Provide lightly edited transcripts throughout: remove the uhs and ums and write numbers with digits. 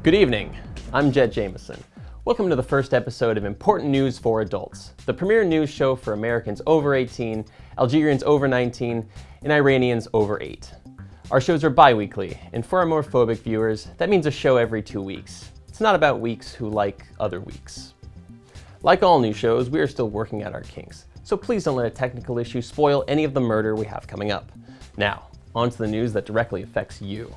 Good evening, I'm Jed Jameson. Welcome to the first episode of Important News for Adults, the premier news show for Americans over 18, Algerians over 19, and Iranians over 8. Our shows are bi-weekly, and for our more phobic viewers, that means a show every 2 weeks. It's not about weeks who like other weeks. Like all new shows, we are still working out our kinks, so please don't let a technical issue spoil any of the murder we have coming up. Now, on to the news that directly affects you.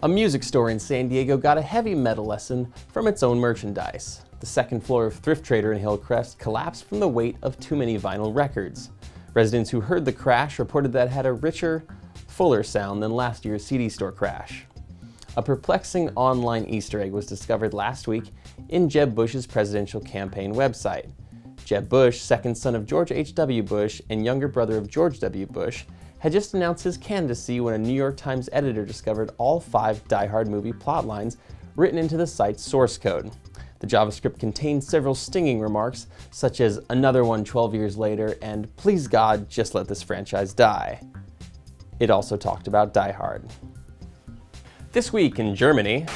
A music store in San Diego got a heavy metal lesson from its own merchandise. The second floor of Thrift Trader in Hillcrest collapsed from the weight of too many vinyl records. Residents who heard the crash reported that it had a richer, fuller sound than last year's CD store crash. A perplexing online Easter egg was discovered last week in Jeb Bush's presidential campaign website. Jeb Bush, second son of George H.W. Bush and younger brother of George W. Bush, had just announced his candidacy when a New York Times editor discovered all 5 Die Hard movie plot lines written into the site's source code. The JavaScript contained several stinging remarks, such as "another one 12 years later" and "please God, just let this franchise die." It also talked about Die Hard. This week in Germany...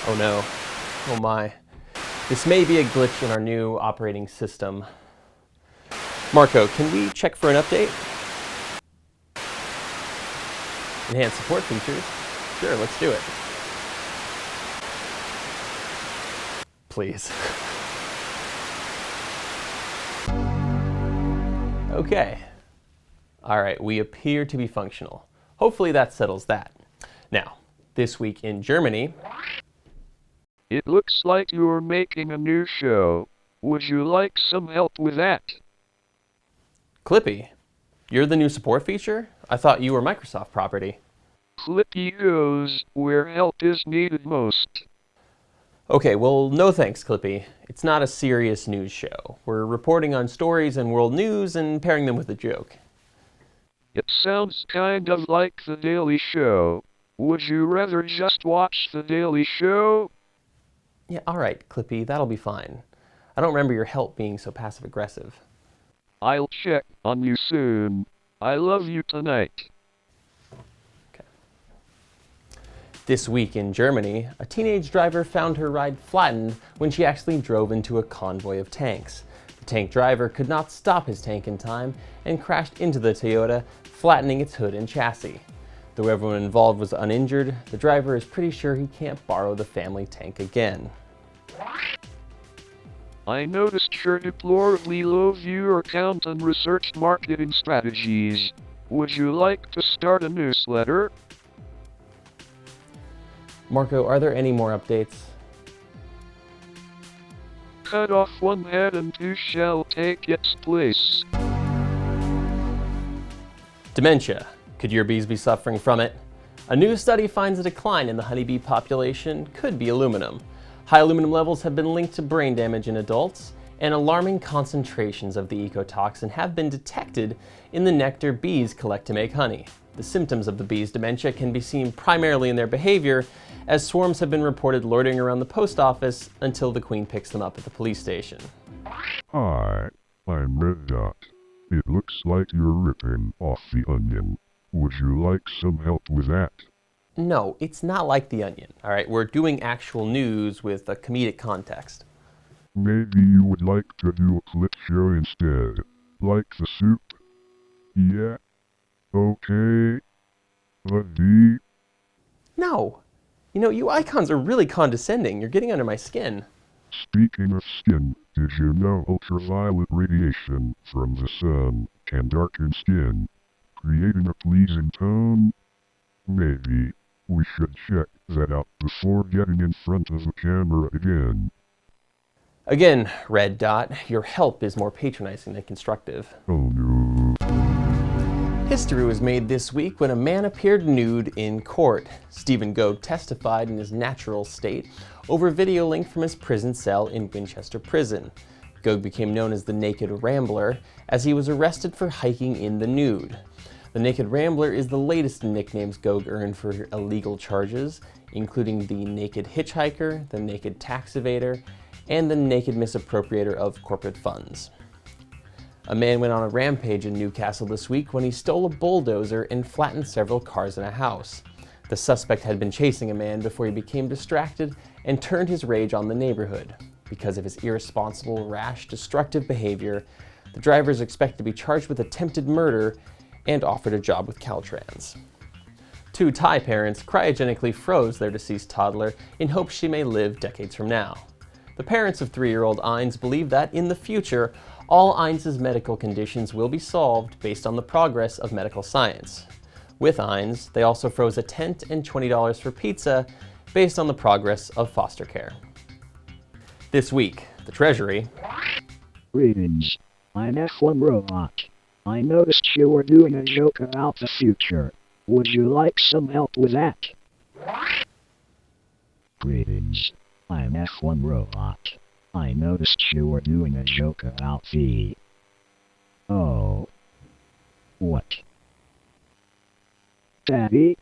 Oh no. Oh my. This may be a glitch in our new operating system. Marco, can we check for an update? Enhanced support features? Sure, let's do it. Please. Okay. All right, we appear to be functional. Hopefully that settles that. Now, this week in Germany... It looks like you're making a new show. Would you like some help with that? Clippy, you're the new support feature? I thought you were Microsoft property. Clippy goes where help is needed most. Okay, well, no thanks, Clippy. It's not a serious news show. We're reporting on stories and world news and pairing them with a joke. It sounds kind of like The Daily Show. Would you rather just watch The Daily Show? Yeah, all right, Clippy, that'll be fine. I don't remember your help being so passive-aggressive. I'll check on you soon. I love you tonight. Okay. This week in Germany, a teenage driver found her ride flattened when she actually drove into a convoy of tanks. The tank driver could not stop his tank in time and crashed into the Toyota, flattening its hood and chassis. Though everyone involved was uninjured, the driver is pretty sure he can't borrow the family tank again. I noticed your deplorably low viewer count and researched marketing strategies. Would you like to start a newsletter? Marco, are there any more updates? Cut off one head and 2 shall take its place. Dementia. Could your bees be suffering from it? A new study finds a decline in the honeybee population could be aluminum. High aluminum levels have been linked to brain damage in adults, and alarming concentrations of the ecotoxin have been detected in the nectar bees collect to make honey. The symptoms of the bees' dementia can be seen primarily in their behavior, as swarms have been reported loitering around the post office until the queen picks them up at the police station. Hi, I'm Red Dot. It looks like you're ripping off the onion. Would you like some help with that? No, it's not like The Onion, all right? We're doing actual news with a comedic context. Maybe you would like to do a clip show instead. Like the soup? Yeah? Okay. Buddy? No. You know, you icons are really condescending. You're getting under my skin. Speaking of skin, did you know ultraviolet radiation from the sun can darken skin, creating a pleasing tone? Maybe we should check that out before getting in front of the camera again. Again, Red Dot, your help is more patronizing than constructive. Oh no. History was made this week when a man appeared nude in court. Stephen Gogue testified in his natural state over video link from his prison cell in Winchester Prison. Gogue became known as the Naked Rambler as he was arrested for hiking in the nude. The Naked Rambler is the latest in nicknames Gogue earned for illegal charges, including the Naked Hitchhiker, the Naked Tax Evader, and the Naked Misappropriator of Corporate Funds. A man went on a rampage in Newcastle this week when he stole a bulldozer and flattened several cars in a house. The suspect had been chasing a man before he became distracted and turned his rage on the neighborhood. Because of his irresponsible, rash, destructive behavior, the driver is expected to be charged with attempted murder and offered a job with Caltrans. Two Thai parents cryogenically froze their deceased toddler in hopes she may live decades from now. The parents of 3-year-old Ines believe that in the future, all Ines' medical conditions will be solved based on the progress of medical science. With Ines, they also froze a tent and $20 for pizza based on the progress of foster care. This week, the Treasury. Greetings. I'm F1 Robot. I noticed you were doing a joke about the future. Would you like some help with that? Greetings. I'm F1 Robot. I noticed you were doing a joke about the... Oh. What? Daddy?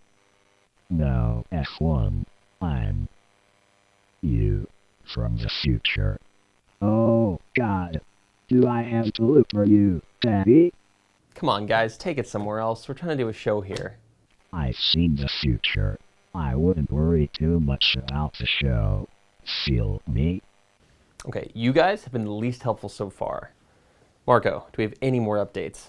No, F1. I'm... you. From the future. Oh, God. Do I have to look for you, Daddy? Come on, guys, take it somewhere else. We're trying to do a show here. I've seen the future. I wouldn't worry too much about the show. Feel me? Okay, you guys have been the least helpful so far. Marco, do we have any more updates?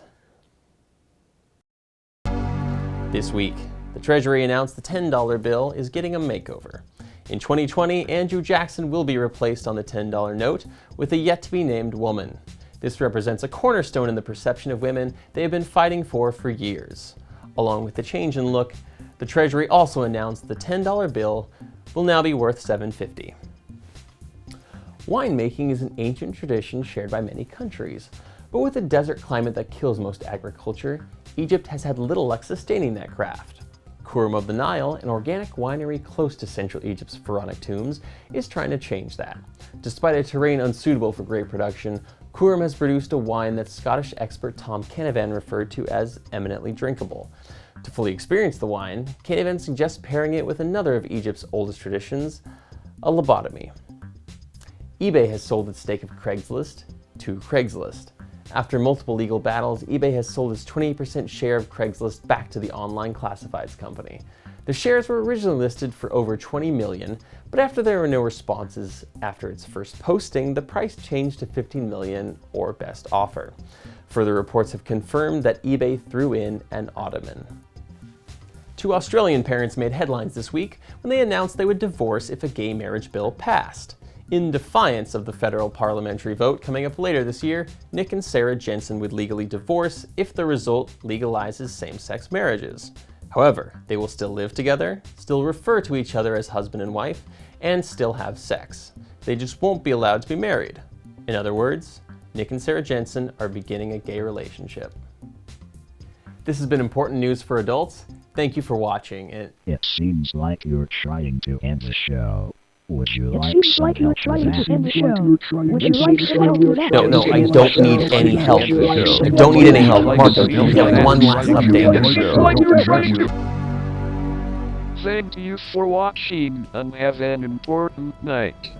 This week, the Treasury announced the $10 bill is getting a makeover. In 2020, Andrew Jackson will be replaced on the $10 note with a yet-to-be-named woman. This represents a cornerstone in the perception of women they have been fighting for years. Along with the change in look, the Treasury also announced the $10 bill will now be worth $7.50. Winemaking is an ancient tradition shared by many countries, but with a desert climate that kills most agriculture, Egypt has had little luck sustaining that craft. Kurum of the Nile, an organic winery close to central Egypt's pharaonic tombs, is trying to change that. Despite a terrain unsuitable for grape production, Kurum has produced a wine that Scottish expert Tom Canavan referred to as eminently drinkable. To fully experience the wine, Canavan suggests pairing it with another of Egypt's oldest traditions, a lobotomy. eBay has sold its stake of Craigslist to Craigslist. After multiple legal battles, eBay has sold its 28% share of Craigslist back to the online classifieds company. The shares were originally listed for over $20 million, but after there were no responses after its first posting, the price changed to $15 million or best offer. Further reports have confirmed that eBay threw in an ottoman. Two Australian parents made headlines this week when they announced they would divorce if a gay marriage bill passed. In defiance of the federal parliamentary vote coming up later this year, Nick and Sarah Jensen would legally divorce if the result legalizes same-sex marriages. However, they will still live together, still refer to each other as husband and wife, and still have sex. They just won't be allowed to be married. In other words, Nick and Sarah Jensen are beginning a gay relationship. This has been important news for adults. Thank you for watching. It seems like you're trying to end the show. Would you like some help with that? No, I don't need any help. I don't need any help. Marco, do you have one last update? Thank you for watching and have an important night.